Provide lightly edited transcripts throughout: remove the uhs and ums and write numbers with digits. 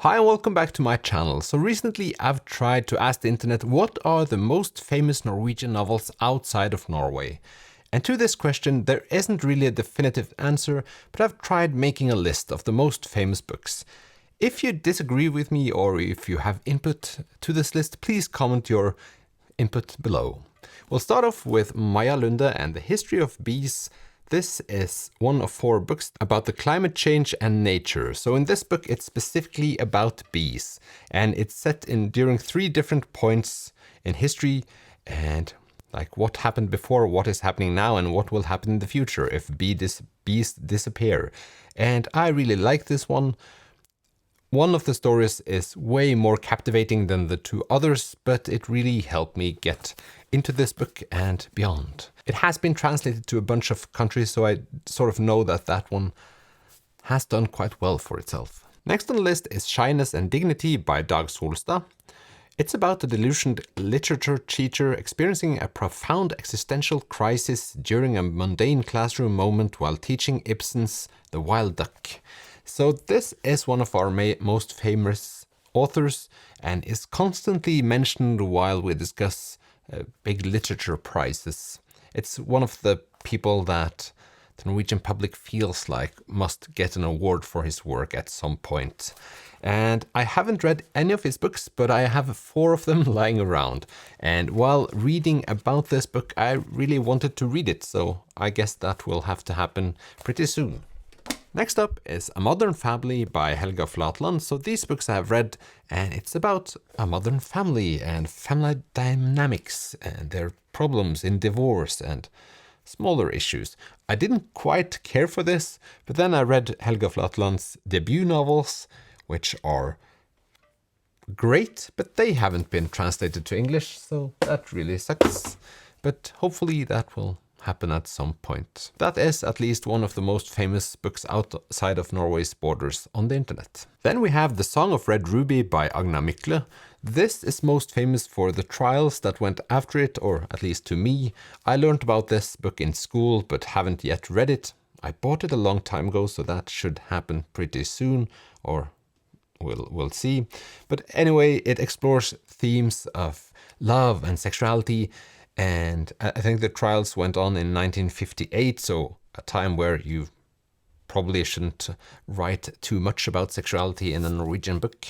Hi and welcome back to my channel. So recently I've tried to ask the internet what are the most famous Norwegian novels outside of Norway. And to this question there isn't really a definitive answer, but I've tried making a list of the most famous books. If you disagree with me or if you have input to this list, please comment your input below. We'll start off with Maja Lunde and the History of Bees. This is one of 4 books about the climate change and nature. So in this book, it's specifically about bees, and it's set in during 3 different points in history and like what happened before, what is happening now, and what will happen in the future if bees disappear. And I really like this one. One of the stories is way more captivating than the 2 others, but it really helped me get into this book and beyond. It has been translated to a bunch of countries, so I sort of know that that one has done quite well for itself. Next on the list is Shyness and Dignity by Dag Solstad. It's about a delusioned literature teacher experiencing a profound existential crisis during a mundane classroom moment while teaching Ibsen's The Wild Duck. So this is one of our most famous authors and is constantly mentioned while we discuss big literature prizes. It's one of the people that the Norwegian public feels like must get an award for his work at some point. And I haven't read any of his books, but I have 4 of them lying around. And while reading about this book, I really wanted to read it, so I guess that will have to happen pretty soon. Next up is A Modern Family by Helga Flatland. So these books I have read, and it's about a modern family and family dynamics and their problems in divorce and smaller issues. I didn't quite care for this, but then I read Helga Flatland's debut novels, which are great, but they haven't been translated to English, so that really sucks. But hopefully that will happen at some point. That is at least one of the most famous books outside of Norway's borders on the internet. Then we have The Song of Red Ruby by Agna Mykle. This is most famous for the trials that went after it, or at least to me. I learned about this book in school but haven't yet read it. I bought it a long time ago, so that should happen pretty soon, or we'll see. But anyway, it explores themes of love and sexuality. And I think the trials went on in 1958, so a time where you probably shouldn't write too much about sexuality in a Norwegian book.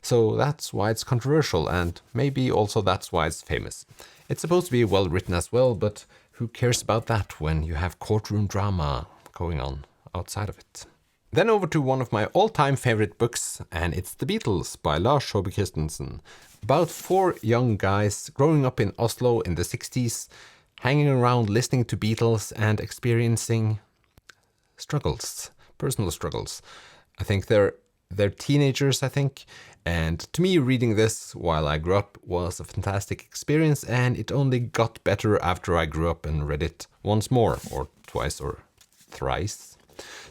So that's why it's controversial, and maybe also that's why it's famous. It's supposed to be well written as well, but who cares about that when you have courtroom drama going on outside of it? Then over to one of my all-time favorite books, and it's The Beatles by Lars Saabye Christensen. About 4 young guys growing up in Oslo in the 60s, hanging around listening to Beatles and experiencing struggles, personal struggles. I think they're teenagers, I think. And to me, reading this while I grew up was a fantastic experience, and it only got better after I grew up and read it once more, or twice, or thrice.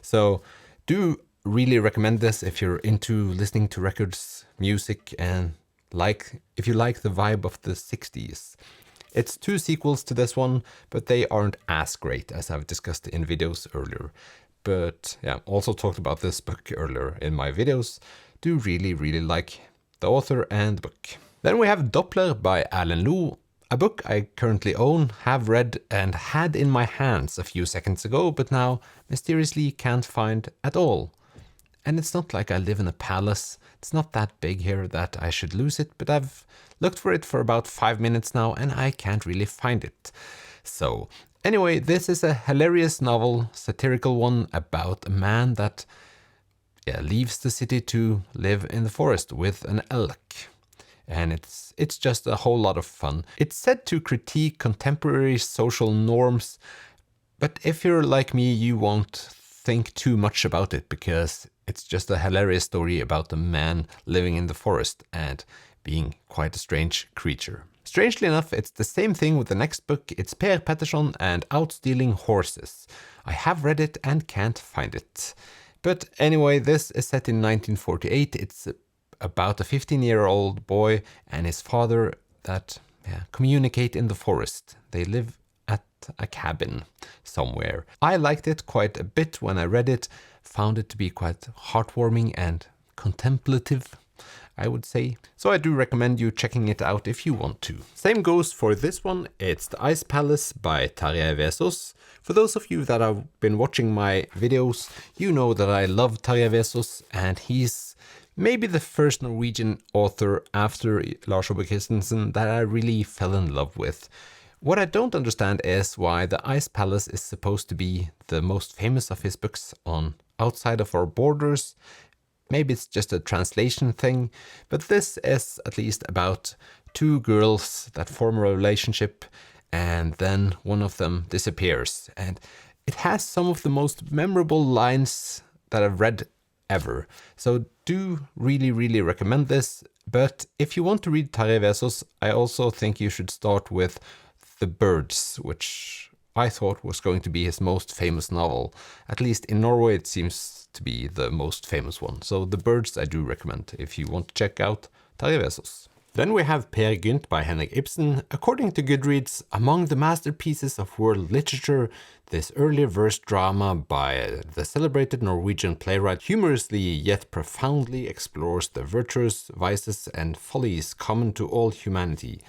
So do really recommend this if you're into listening to records, music, and if you like the vibe of the 60s. It's 2 sequels to this one, but they aren't as great as I've discussed in videos earlier. But yeah, also talked about this book earlier in my videos. Do really like the author and the book. Then we have Doppler by Alan Lowe, a book I currently own, have read, and had in my hands a few seconds ago, but now mysteriously can't find at all. And it's not like I live in a palace. It's not that big here that I should lose it, but I've looked for it for about 5 minutes now and I can't really find it. So anyway, this is a hilarious novel, satirical one, about a man that leaves the city to live in the forest with an elk. And it's just a whole lot of fun. It's said to critique contemporary social norms, but if you're like me, you won't think too much about it because it's just a hilarious story about a man living in the forest and being quite a strange creature. Strangely enough, it's the same thing with the next book. It's Per Petterson and Outstealing Horses. I have read it and can't find it. But anyway, this is set in 1948. It's about a 15-year-old boy and his father that communicate in the forest. They live at a cabin somewhere. I liked it quite a bit when I read it, found it to be quite heartwarming and contemplative, I would say. So I do recommend you checking it out if you want to. Same goes for this one. It's The Ice Palace by Tarjei Vesaas. For those of you that have been watching my videos, you know that I love Tarjei Vesaas, and he's maybe the first Norwegian author after Lars Ove Christensen that I really fell in love with. What I don't understand is why The Ice Palace is supposed to be the most famous of his books on outside of our borders. Maybe it's just a translation thing, but this is at least about two girls that form a relationship and then one of them disappears. And it has some of the most memorable lines that I've read ever. So do really recommend this. But if you want to read Tarjei Vesaas, I also think you should start with The Birds, which I thought was going to be his most famous novel. At least in Norway it seems to be the most famous one. So The Birds I do recommend if you want to check out Tarjei Vesaas. Then we have Peer Gynt by Henrik Ibsen. According to Goodreads, among the masterpieces of world literature, this early verse drama by the celebrated Norwegian playwright humorously yet profoundly explores the virtues, vices and follies common to all humanity.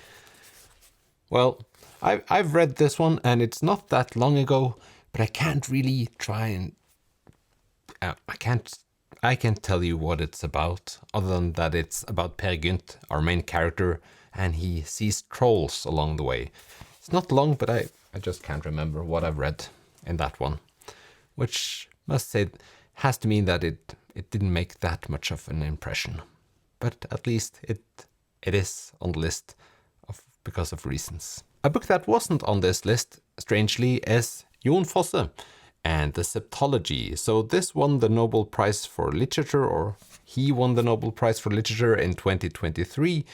Well, I've read this one and it's not that long ago, but I can't really try and I can't tell you what it's about, other than that it's about Peer Gynt, our main character, and he sees trolls along the way. It's not long, but I just can't remember what I've read in that one, which must say has to mean that it didn't make that much of an impression. But at least it is on the list because of reasons. A book that wasn't on this list, strangely, is Jon Fosse and the Septology. So this won the Nobel Prize for Literature, or he won the Nobel Prize for Literature in 2023,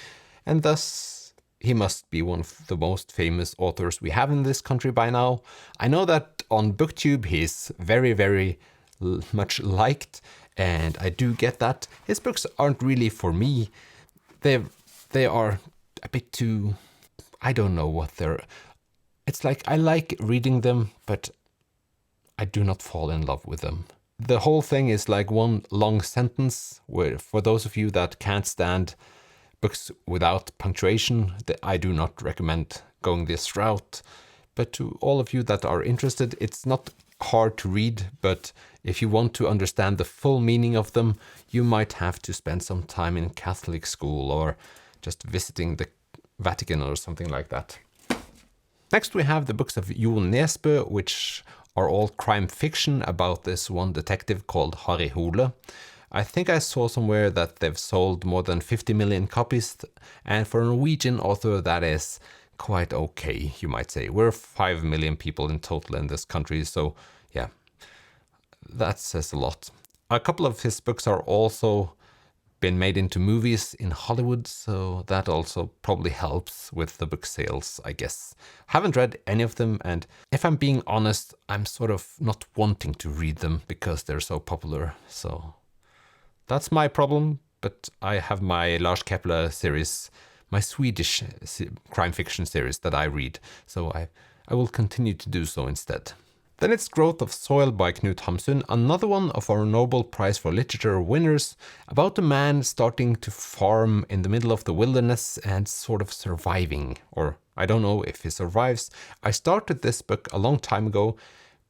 and thus he must be one of the most famous authors we have in this country by now. I know that on BookTube he's very much liked, and I do get that. His books aren't really for me. They are a bit too... I don't know what they're... It's like I like reading them, but I do not fall in love with them. The whole thing is like one long sentence, where for those of you that can't stand books without punctuation, I do not recommend going this route. But to all of you that are interested, it's not hard to read, but if you want to understand the full meaning of them, you might have to spend some time in Catholic school or just visiting the Vatican or something like that. Next we have the books of Jon Nesbø, which are all crime fiction about this one detective called Harry Hole. I think I saw somewhere that they've sold more than 50 million copies, and for a Norwegian author that is quite okay, you might say. We're 5 million people in total in this country, so yeah, that says a lot. A couple of his books are also been made into movies in Hollywood, so that also probably helps with the book sales, I guess. Haven't read any of them, and if I'm being honest, I'm sort of not wanting to read them because they're so popular, so that's my problem. But I have my Lars Kepler series, my Swedish crime fiction series that I read, so I will continue to do so instead. Then it's Growth of Soil by Knut Hamsun, another one of our Nobel Prize for Literature winners, about a man starting to farm in the middle of the wilderness and sort of surviving, or I don't know if he survives. I started this book a long time ago,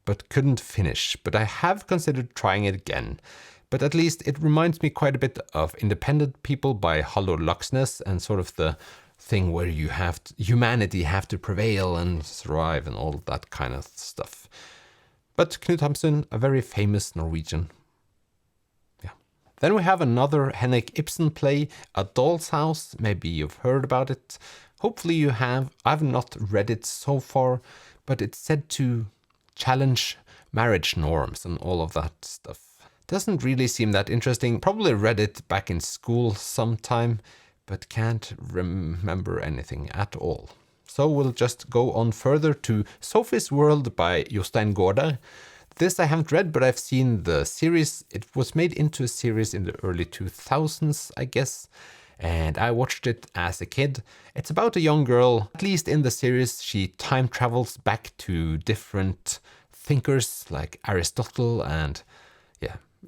but couldn't finish, but I have considered trying it again. But at least it reminds me quite a bit of Independent People by Halldor Laxness, and sort of the thing where humanity have to prevail and survive and all that kind of stuff. But Knut Hamsun, a very famous Norwegian. Yeah. Then we have another Henrik Ibsen play, A Doll's House. Maybe you've heard about it. Hopefully you have. I've not read it so far, but it's said to challenge marriage norms and all of that stuff. Doesn't really seem that interesting. Probably read it back in school sometime, but can't remember anything at all. So we'll just go on further to Sophie's World by Jostein Gaarder. This I haven't read, but I've seen the series. It was made into a series in the early 2000s, I guess, and I watched it as a kid. It's about a young girl. At least in the series, she time travels back to different thinkers like Aristotle and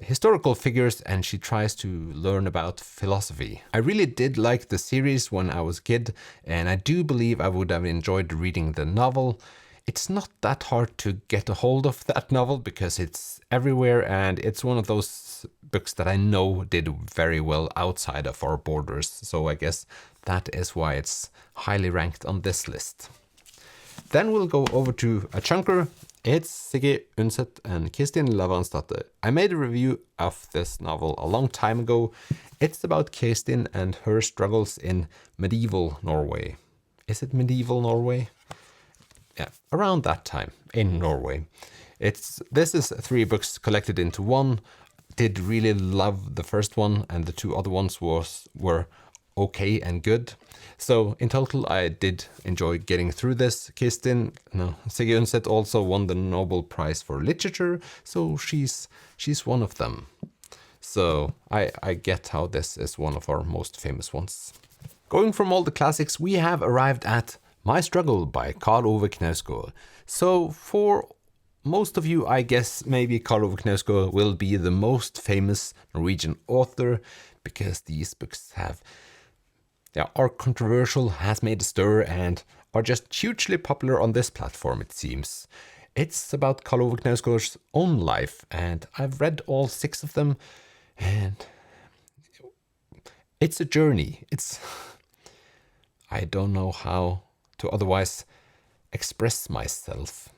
historical figures and she tries to learn about philosophy. I really did like the series when I was a kid, and I do believe I would have enjoyed reading the novel. It's not that hard to get a hold of that novel because it's everywhere, and it's one of those books that I know did very well outside of our borders. So I guess that is why it's highly ranked on this list. Then we'll go over to a chunker. It's Sigge Undset and Kristin Lavransdatter. I made a review of this novel a long time ago. It's about Kristin and her struggles in medieval Norway. Is it medieval Norway? Yeah, around that time in Norway. This is 3 books collected into one. Did really love the first one, and the 2 other ones were okay and good. So in total, I did enjoy getting through this. Sigge Undset also won the Nobel Prize for Literature, so she's one of them. So I get how this is one of our most famous ones. Going from all the classics, we have arrived at My Struggle by Karl Ove Knausgård. So for most of you, I guess maybe Karl Ove Knausgård will be the most famous Norwegian author, because these books are controversial, has made a stir, and are just hugely popular on this platform, it seems. It's about Karl Ove Knausgård's own life, and I've read all 6 of them, and it's a journey. I don't know how to otherwise express myself.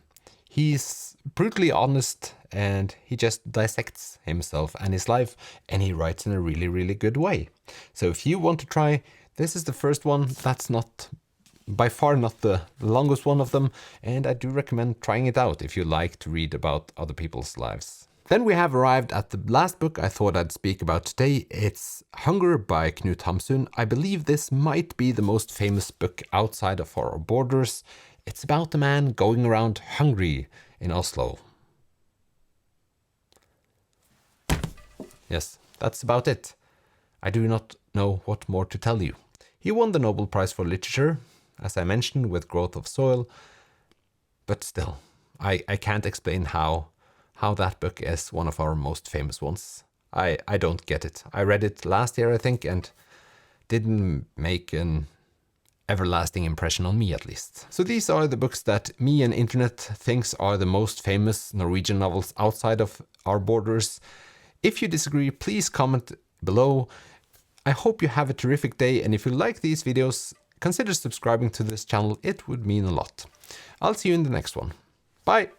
He's brutally honest, and he just dissects himself and his life, and he writes in a really, really good way. So if you want to try, this is the first one. That's not, by far not the longest one of them, and I do recommend trying it out if you like to read about other people's lives. Then we have arrived at the last book I thought I'd speak about today. It's Hunger by Knut Hamsun. I believe this might be the most famous book outside of our borders. It's about a man going around hungry in Oslo. Yes, that's about it. I do not know what more to tell you. He won the Nobel Prize for Literature, as I mentioned, with Growth of Soil. But still, I can't explain how that book is one of our most famous ones. I don't get it. I read it last year, I think, and didn't make an everlasting impression on me, at least. So these are the books that me and internet thinks are the most famous Norwegian novels outside of our borders. If you disagree, please comment below. I hope you have a terrific day, and if you like these videos, consider subscribing to this channel. It would mean a lot. I'll see you in the next one. Bye!